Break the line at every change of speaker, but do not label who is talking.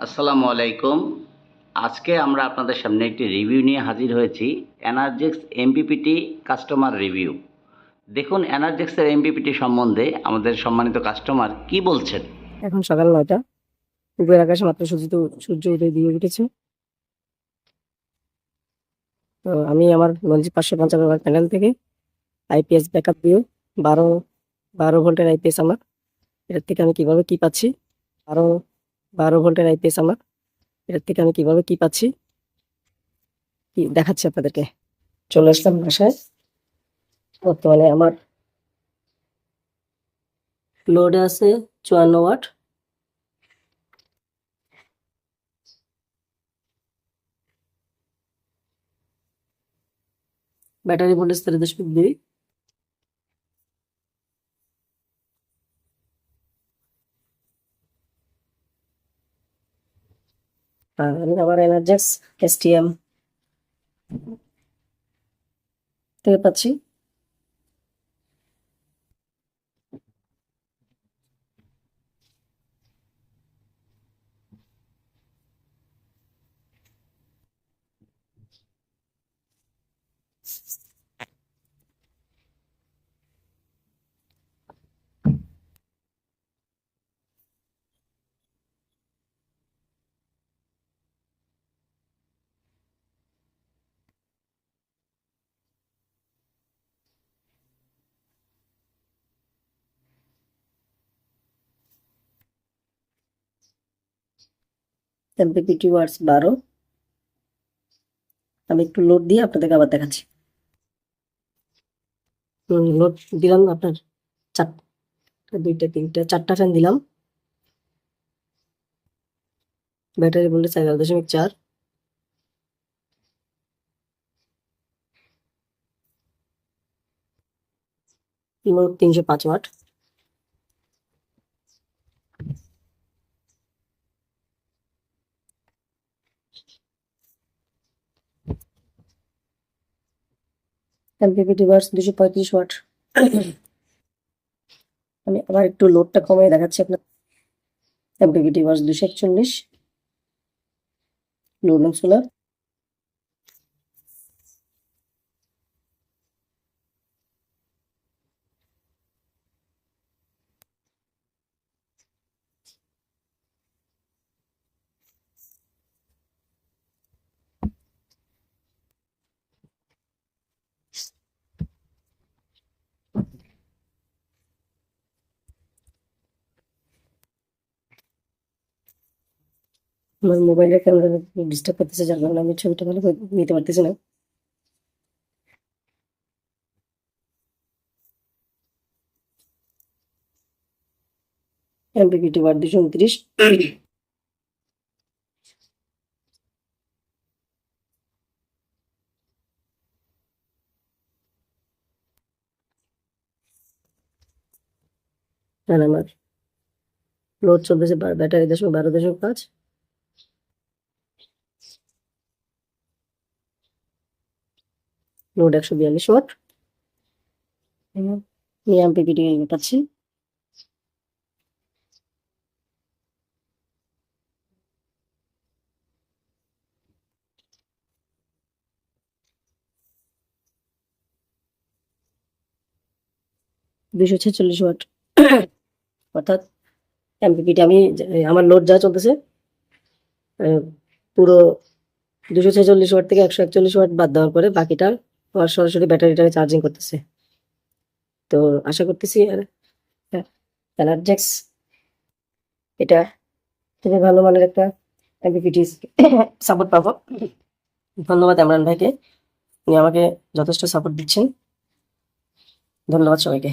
আসসালামু আলাইকুম। আজকে আমরা আপনাদের সামনে একটি রিভিউ নিয়ে হাজির হয়েছি। এনারজেক্স এমপিপিটি কাস্টমার রিভিউ। দেখুন এনারজেক্সের এমপিপিটি সম্বন্ধে আমাদের সম্মানিত কাস্টমার কি বলছেন।
এখন সকাল 9টা, উপরের আকাশে মাত্র সূর্য উদয় দিয়ে উঠেছে। তো আমি আমার লঞ্চি 555 প্যানেল থেকে আইপিএস ব্যাকআপ দিয়ে 12 ভোল্টের আইপিএস আমার, এটার থেকে আমি কিভাবে কি পাচ্ছি, 12 ভোল্টের আইপিএস আমার, এটার থেকে আমি কিভাবে কি পাচ্ছি কি দেখাচ্ছি আপনাদেরকে। চলে আসলাম বাসায়। বর্তমানে আমার লোডে আছে 54 ওয়াট। Battery voltage 3.2। আর আমি আমার এনার্জেক্স এসটিএম থেকে পাচ্ছি এমপিপিটি ওয়াটস 12। আমি একটু লোড দিয়ে আপনাদেরকে আবার দেখাচ্ছি। লোড দিলাম আপনার 4টা, 2টা, 3টা, 4টা ফ্যান দিলাম। Battery voltage 11.4। Load 305 watt. MPPT watts 235 watt. আমি আবার একটু লোডটা কমিয়ে দেখাচ্ছি আপনার। MPPT watts 241। Load solar. আমার মোবাইলের ক্যামেরা ডিস্টার্ব করতেছে, যার কারণে আমি ছবিটা ভালো করে নিতে পারতেছি না। MPPT watt 229। আর আমার লোড চলতেছে ব্যাটারি 12.5। Load 142 watt. আমি এমপিপিটি পাচ্ছি। $246। অর্থাৎ এমপিপিটি আমি আমার লোড যা চলতেছে পুরো 246 ওয়াট থেকে 141 ওয়াট বাদ দেওয়ার পরে বাকিটা আমার সরাসরি ব্যাটারিটাকে চার্জিং করতেছে। তো আশা করতেছি এনার্জেক্স এটা খুবই ভালো মানের একটা এমপিপিটি সাপোর্ট পাবো। ধন্যবাদ ইমরান ভাইকে, উনি আমাকে যথেষ্ট সাপোর্ট দিচ্ছেন। ধন্যবাদ সবাইকে।